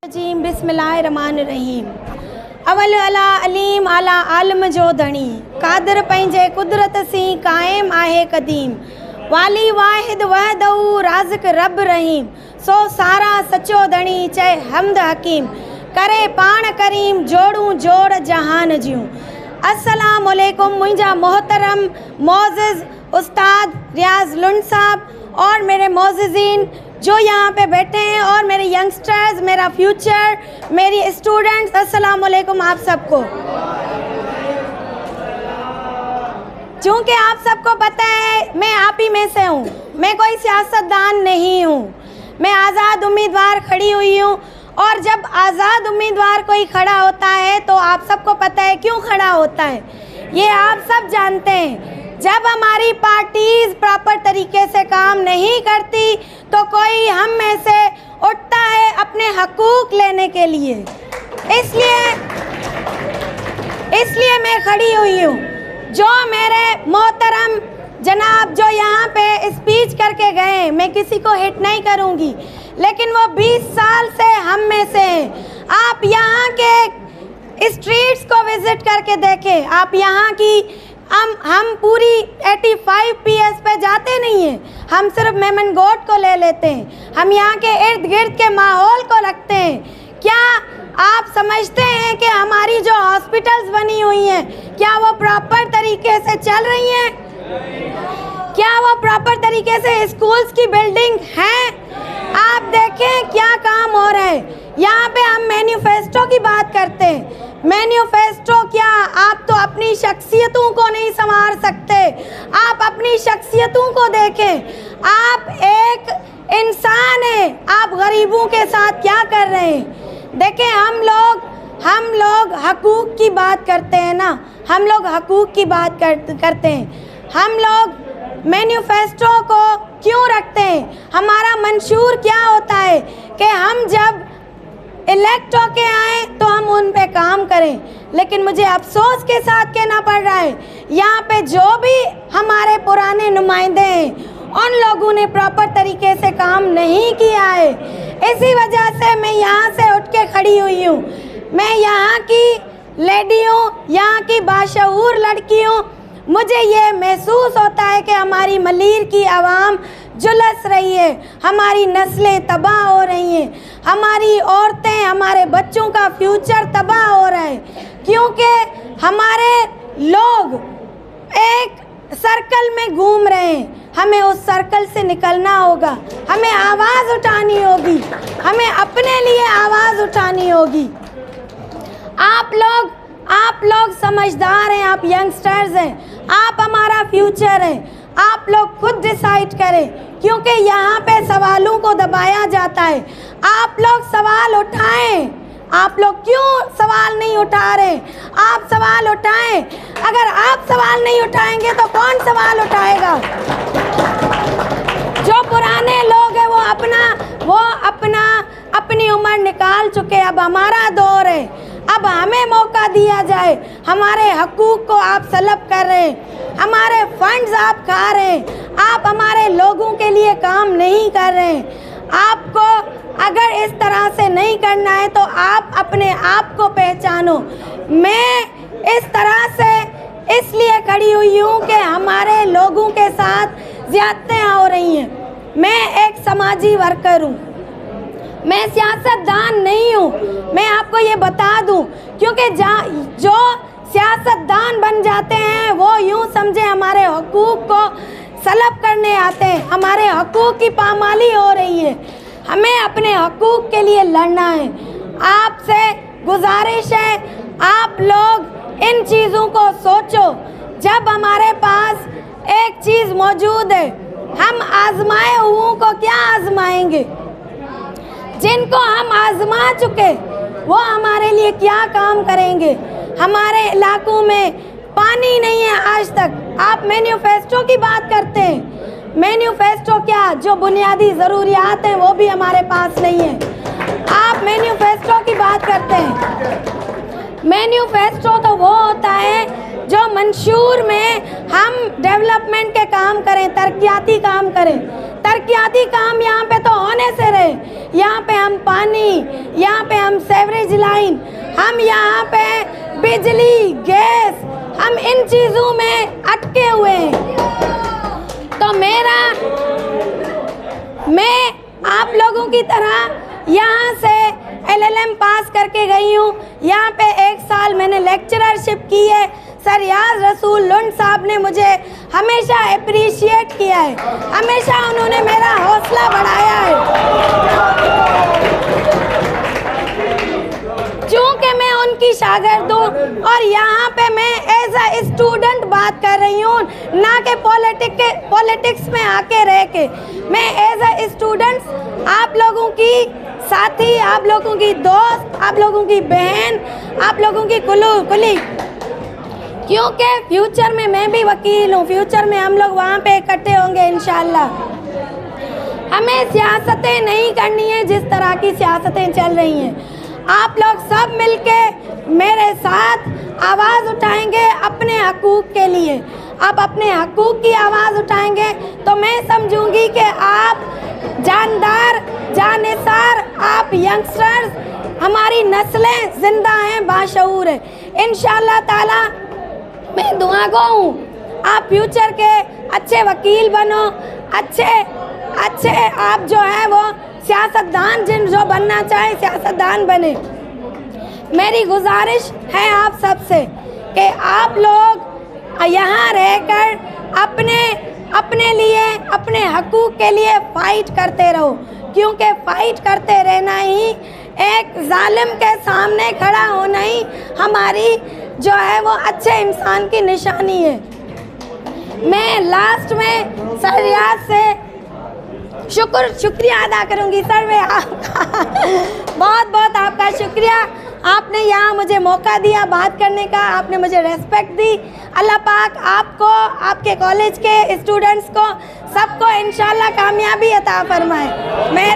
बिस्मिल्लाहिर्रहमानिर्रहीम। अवल अला अलीम आला आलम जो धणी, कादर पंहिंजे कुदरत सी कायम आहे क़दीम। वाली वाहिद वहदहू राज़िक रब रहीम, सो सारा सचो धणी चए हमद हकीम। करे पाण करीम जोड़ू जोड़ जहान जूं। अस्सलाम वालेकुम मुंहिंजा मोहतरम मोअज़्ज़िज़ उस्ताद रियाज़ लुंड साहब और मेरे मोअज़्ज़िज़ीन जो यहाँ पे बैठे हैं और मेरे यंगस्टर्स, मेरा फ्यूचर, मेरी स्टूडेंट्स, अस्सलाम वालेकुम आप सबको। चूँकि आप सबको पता है मैं आप ही में से हूँ, मैं कोई सियासतदान नहीं हूँ, मैं आज़ाद उम्मीदवार खड़ी हुई हूँ। और जब आज़ाद उम्मीदवार कोई खड़ा होता है तो आप सबको पता है क्यों खड़ा होता है, ये आप सब जानते हैं। जब हमारी पार्टीज प्रॉपर तरीके से काम नहीं करती तो कोई हम में से उठता है अपने हकूक़ लेने के लिए। इसलिए मैं खड़ी हुई हूँ। जो मेरे मोहतरम जनाब जो यहाँ पे स्पीच करके गए, मैं किसी को हिट नहीं करूँगी, लेकिन वो 20 साल से हम में से हैं। आप यहाँ के स्ट्रीट्स को विज़िट करके देखें। आप यहाँ की हम पूरी 85 PS पे जाते नहीं हैं, हम सिर्फ मेमन गोट को ले लेते हैं। हम यहाँ के इर्द गिर्द के माहौल को रखते हैं। क्या आप समझते हैं कि हमारी जो हॉस्पिटल्स बनी हुई हैं क्या वो प्रॉपर तरीके से चल रही हैं? क्या वो प्रॉपर तरीके से स्कूल्स की बिल्डिंग हैं? आप देखें क्या काम हो रहा है। यहाँ पे हम मैनिफेस्टो की बात करते हैं। मैनिफेस्टो क्या, आप तो अपनी शख्सियतों को नहीं संवार सकते। आप अपनी शख्सियतों को देखें। आप एक इंसान हैं, आप गरीबों के साथ क्या कर रहे हैं? देखें, हम लोग हकूक़ की बात करते हैं ना, हम लोग हकूक़ की बात करते हैं। हम लोग मैनिफेस्टो को क्यों रखते हैं? हमारा मंशूर क्या होता है कि हम जब इलेक्ट होके आए तो हम उन पे काम करें। लेकिन मुझे अफसोस के साथ कहना पड़ रहा है, यहाँ पे जो भी हमारे पुराने नुमाइंदे हैं उन लोगों ने प्रॉपर तरीके से काम नहीं किया है। इसी वजह से मैं यहाँ से उठ के खड़ी हुई हूँ। मैं यहाँ की लेडी हूँ, यहाँ की बाशऊर लड़की हूँ। मुझे ये महसूस होता है कि हमारी मलीर की आवाम जुलस रही है, हमारी नस्लें तबाह हो रही हैं, हमारी औरतें, हमारे बच्चों का फ्यूचर तबाह हो रहा है, क्योंकि हमारे लोग एक सर्कल में घूम रहे हैं। हमें उस सर्कल से निकलना होगा, हमें आवाज़ उठानी होगी, हमें अपने लिए आवाज़ उठानी होगी। आप लोग समझदार हैं, आप यंगस्टर्स हैं, आप हमारा फ्यूचर हैं। आप लोग खुद डिसाइड करें, क्योंकि यहाँ पे सवालों को दबाया जाता है। आप लोग सवाल उठाएं। आप लोग क्यों सवाल नहीं उठा रहे? आप सवाल उठाएं। अगर आप सवाल नहीं उठाएंगे तो कौन सवाल उठाएगा? जो पुराने लोग हैं वो अपनी उम्र निकाल चुके। अब हमारा दौर है, अब हमें मौका दिया जाए। हमारे हकूक़ को आप सलब कर रहे हैं, हमारे फंड्स आप खा रहे हैं, आप हमारे लोगों के लिए काम नहीं कर रहे हैं। आपको अगर इस तरह से नहीं करना है तो आप अपने आप को पहचानो। मैं इस तरह से इसलिए खड़ी हुई हूँ कि हमारे लोगों के साथ ज़्यादतियाँ हो रही हैं। मैं एक समाजी वर्कर हूँ, मैं सियासतदान नहीं हूँ। मैं आपको ये बता दूँ, क्योंकि जो सियासतदान बन जाते हैं वो यूँ समझे हमारे हकूक़ को सलब करने आते हैं। हमारे हकूक़ की पामाली हो रही है, हमें अपने हकूक़ के लिए लड़ना है। आपसे गुजारिश है, आप लोग इन चीज़ों को सोचो। जब हमारे पास एक चीज़ मौजूद है, हम आजमाए हुओं को क्या आजमाएंगे? जिनको हम आजमा चुके वो हमारे लिए क्या काम करेंगे? हमारे इलाकों में पानी नहीं है आज तक। आप मैनिफेस्टो की बात करते हैं, मैनिफेस्टो क्या, जो बुनियादी ज़रूरियात हैं वो भी हमारे पास नहीं है। आप मैनिफेस्टो की बात करते हैं। मैनिफेस्टो तो वो होता है जो मंशूर में हम डेवलपमेंट के काम करें, तरक्याती काम करें। तरक्याती काम यहाँ पे तो होने से रहे, यहाँ पे हम पानी, यहाँ पे हम सेवरेज लाइन, हम यहाँ पे बिजली, गैस, हम इन चीज़ों में अटके हुए हैं। तो मैं आप लोगों की तरह यहाँ से LLM पास करके गई हूँ। यहाँ पे 1 साल मैंने लेक्चररशिप की है। सर याज रसूल लुंड साहब ने मुझे हमेशा अप्रिशिएट किया है, हमेशा उन्होंने मेरा हौसला बढ़ाया है। चूँकि मैं उनकी शागिर्द हूँ और यहाँ पे मैं एज अ स्टूडेंट बात कर रही हूँ, ना कि पॉलिटिक्स में आके रह के। मैं एज अ स्टूडेंट आप लोगों की साथी, आप लोगों की दोस्त, आप लोगों की बहन, आप लोगों की कुली, क्योंकि फ्यूचर में मैं भी वकील हूँ, फ्यूचर में हम लोग वहाँ पे इकट्ठे होंगे इंशाल्लाह। हमें सियासतें नहीं करनी है जिस तरह की सियासतें चल रही हैं। आप लोग सब मिलके मेरे साथ आवाज़ उठाएंगे अपने हकूक़ के लिए। आप अपने हकूक़ की आवाज़ उठाएंगे तो मैं समझूंगी कि आप जानदार, जानिसार, आप यंगस्टर्स, हमारी नस्लें ज़िंदा हैं, बाशऊर हैं। इंशाअल्लाह ताला मैं दुआ गो हूँ आप फ्यूचर के अच्छे वकील बनो, अच्छे आप जो है वो सियासतदान जो बनना चाहे सियासतदान बने। मेरी गुजारिश है आप सबसे कि आप लोग यहाँ रहकर अपने लिए, अपने हकूक़ के लिए फ़ाइट करते रहो, क्योंकि फ़ाइट करते रहना ही, एक जालिम के सामने खड़ा होना ही हमारी जो है वो अच्छे इंसान की निशानी है। मैं लास्ट में सर रियाज से शुक्रिया अदा करूंगी। सर मैं आपका बहुत आपका शुक्रिया, आपने यहाँ मुझे मौका दिया बात करने का, आपने मुझे रेस्पेक्ट दी। अल्लाह पाक आपको, आपके कॉलेज के स्टूडेंट्स को, सबको इंशाल्लाह कामयाबी अता फरमाए। मैं